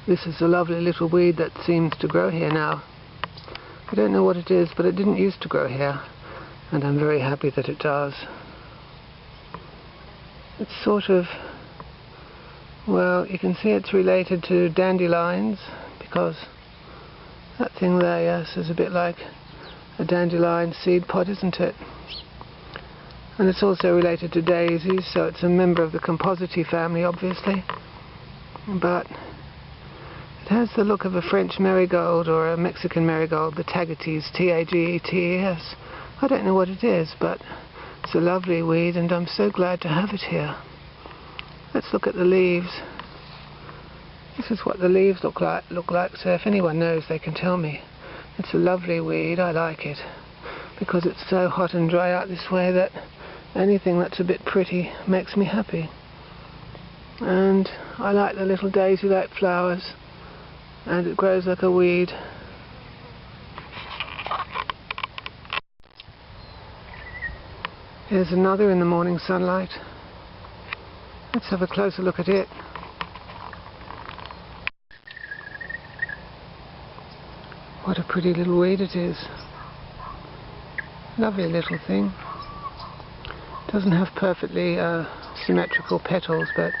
This is a lovely little weed that seems to grow here now. I don't know what it is, but it didn't used to grow here, and I'm very happy that it does. It's sort of, well, you can see it's related to dandelions, because that thing there, yes, is a bit like a dandelion seed pod, isn't it? And it's also related to daisies, so it's a member of the Compositae family, obviously. But it has the look of a French marigold or a Mexican marigold, the Tagetes, T-A-G-E-T-E-S. I don't know what it is, but it's a lovely weed, and I'm so glad to have it here. Let's look at the leaves. This is what the leaves look like, so if anyone knows, they can tell me. It's a lovely weed. I like it, because it's so hot and dry out this way that anything that's a bit pretty makes me happy. And I like the little daisy-like flowers, and it grows like a weed. Here's another in the morning sunlight. Let's have a closer look at it. What a pretty little weed it is. Lovely little thing. Doesn't have perfectly symmetrical petals, but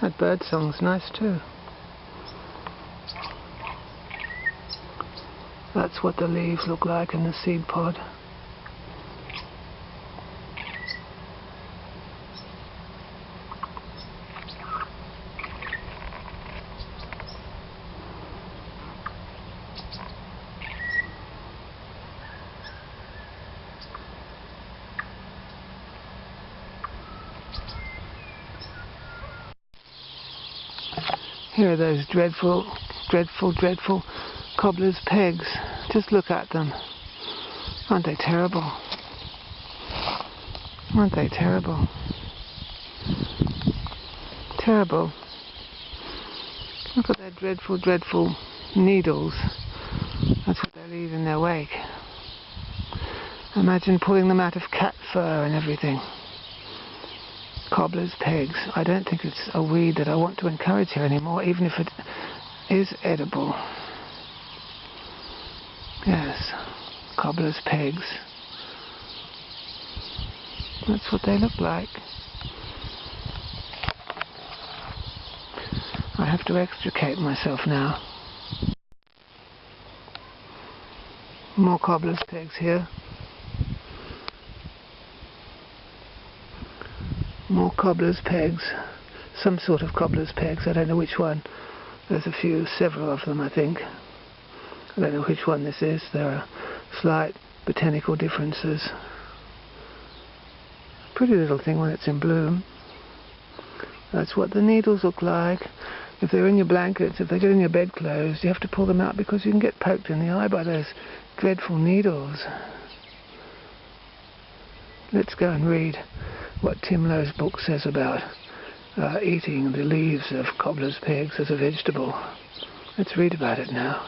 that bird song's nice too. That's what the leaves look like in the seed pod. Here are those dreadful cobbler's pegs. Just look at them. Aren't they terrible? Aren't they terrible? Terrible. Look at their dreadful needles. That's what they leave in their wake. Imagine pulling them out of cat fur and everything. Cobbler's pegs. I don't think it's a weed that I want to encourage here anymore, even if it is edible. Yes, cobbler's pegs. That's what they look like. I have to extricate myself now. More cobbler's pegs here. More cobbler's pegs. Some sort of cobbler's pegs. I don't know which one. There's several of them, I think. I don't know which one this is. There are slight botanical differences. Pretty little thing when it's in bloom. That's what the needles look like. If they're in your blankets, if they get in your bedclothes, you have to pull them out because you can get poked in the eye by those dreadful needles. Let's go and read what Tim Lowe's book says about eating the leaves of cobbler's pegs as a vegetable. Let's read about it now.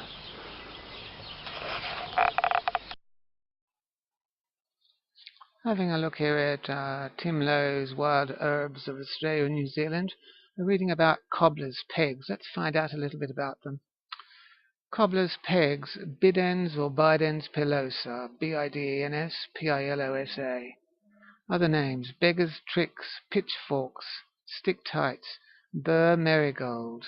Having a look here at Tim Lowe's Wild Herbs of Australia and New Zealand, we're reading about cobbler's pegs. Let's find out a little bit about them. Cobbler's pegs, bidens or bidens pilosa, B-I-D-E-N-S, P-I-L-O-S-A. Other names: beggar's tricks, pitchforks, stick-tights, burr marigold.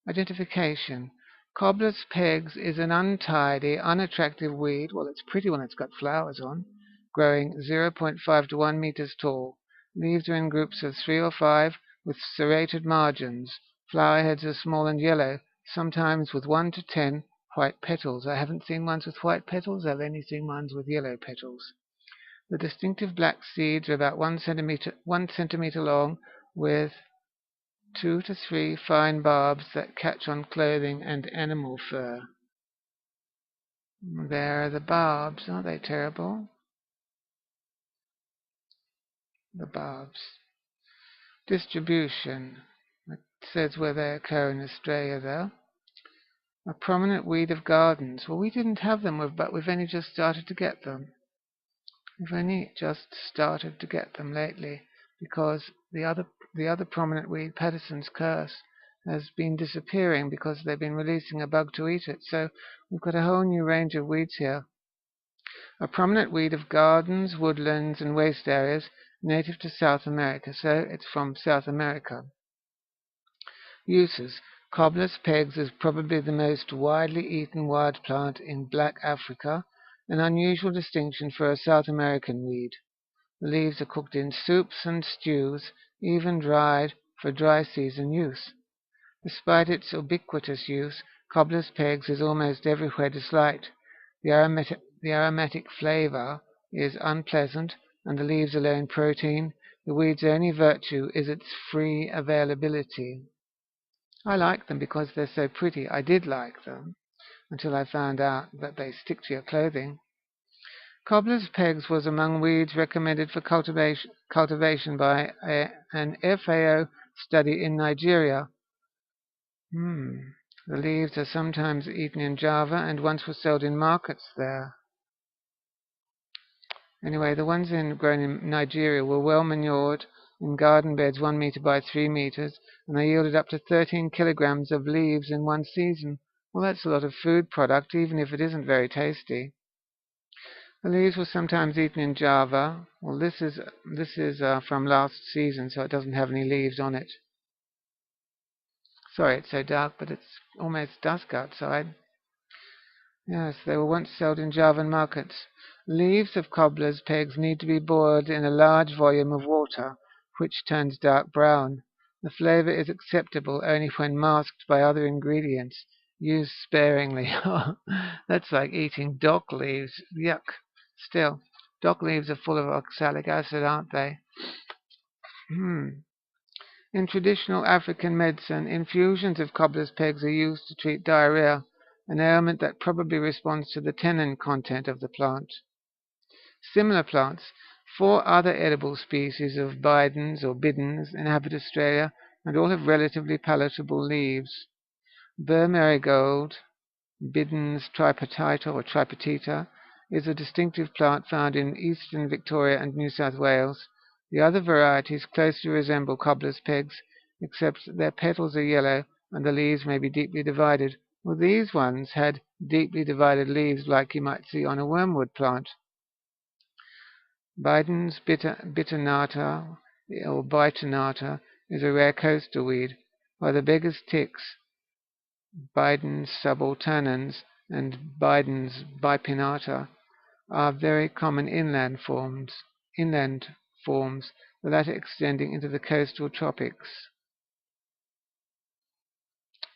Identification: cobbler's pegs is an untidy, unattractive weed. Well, it's pretty when it's got flowers on. Growing 0.5 to 1 meters tall. Leaves are in groups of 3 or 5 with serrated margins. Flower heads are small and yellow, sometimes with 1 to 10 white petals. I haven't seen ones with white petals. I've only seen ones with yellow petals. The distinctive black seeds are about 1 centimeter long, with 2 to 3 fine barbs that catch on clothing and animal fur. There are the barbs. Aren't they terrible? The barbs. Distribution. It says where they occur in Australia, though. A prominent weed of gardens. Well, we didn't have them, but we've only just started to get them. We've only just started to get them lately, because the other prominent weed, Patterson's curse, has been disappearing because they've been releasing a bug to eat it. So we've got a whole new range of weeds here. A prominent weed of gardens, woodlands, and waste areas, native to South America. So it's from South America. Uses. Cobbler's pegs is probably the most widely eaten wild plant in black Africa, an unusual distinction for a South American weed. The leaves are cooked in soups and stews, even dried for dry season use. Despite its ubiquitous use, cobbler's pegs is almost everywhere disliked. The aromatic flavor is unpleasant, and the leaves are low in protein. The weed's only virtue is its free availability. I like them because they're so pretty. I did like them until I found out that they stick to your clothing. Cobbler's pegs was among weeds recommended for cultivation by an FAO study in Nigeria. The leaves are sometimes eaten in Java and once were sold in markets there. Anyway, the ones grown in Nigeria were well manured in garden beds 1 meter by 3 meters, and they yielded up to 13 kilograms of leaves in one season. Well, that's a lot of food product, even if it isn't very tasty. The leaves were sometimes eaten in Java. Well, this is from last season, so it doesn't have any leaves on it. Sorry it's so dark, but it's almost dusk outside. Yes, they were once sold in Javan markets. Leaves of cobbler's pegs need to be boiled in a large volume of water, which turns dark brown. The flavor is acceptable only when masked by other ingredients. Use sparingly. That's like eating dock leaves. Yuck. Still, dock leaves are full of oxalic acid, aren't they? In traditional African medicine, infusions of cobbler's pegs are used to treat diarrhea, an ailment that probably responds to the tannin content of the plant. Similar plants, 4 other edible species of bidens or bidens inhabit Australia and all have relatively palatable leaves. Burr marigold, Bidens tripartita or tripartita, is a distinctive plant found in eastern Victoria and New South Wales. The other varieties closely resemble cobbler's pegs, except that their petals are yellow and the leaves may be deeply divided. Well, these ones had deeply divided leaves like you might see on a wormwood plant. Bidens bitonata or bitonata is a rare coastal weed, while the beggar's ticks, Bidens subalternans and Bidens bipinnata, are very common inland forms, the latter extending into the coastal tropics.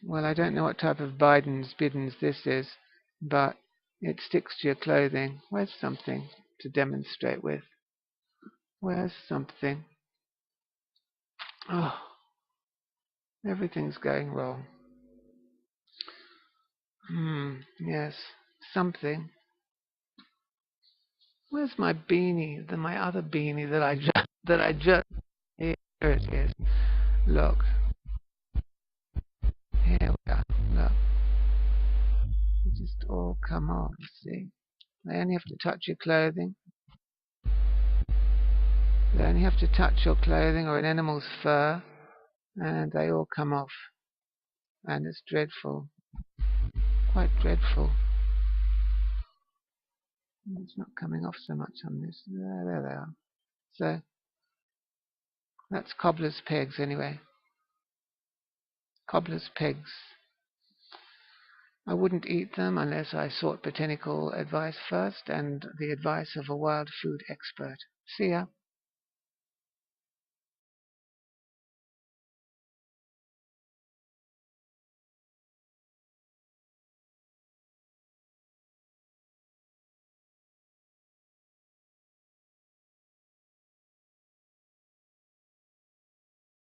Well, I don't know what type of bidens this is, but it sticks to your clothing. Where's something to demonstrate with? Where's something? Oh, everything's going wrong. Yes, something. Where's my beanie? My other beanie that I just here it is. Look, here we are. Look, they just all come off. See, they only have to touch your clothing. They only have to touch your clothing or an animal's fur, and they all come off. And it's dreadful, quite dreadful. It's not coming off so much on this. There they are. So that's cobbler's pegs anyway. Cobbler's pegs. I wouldn't eat them unless I sought botanical advice first and the advice of a wild food expert. See ya.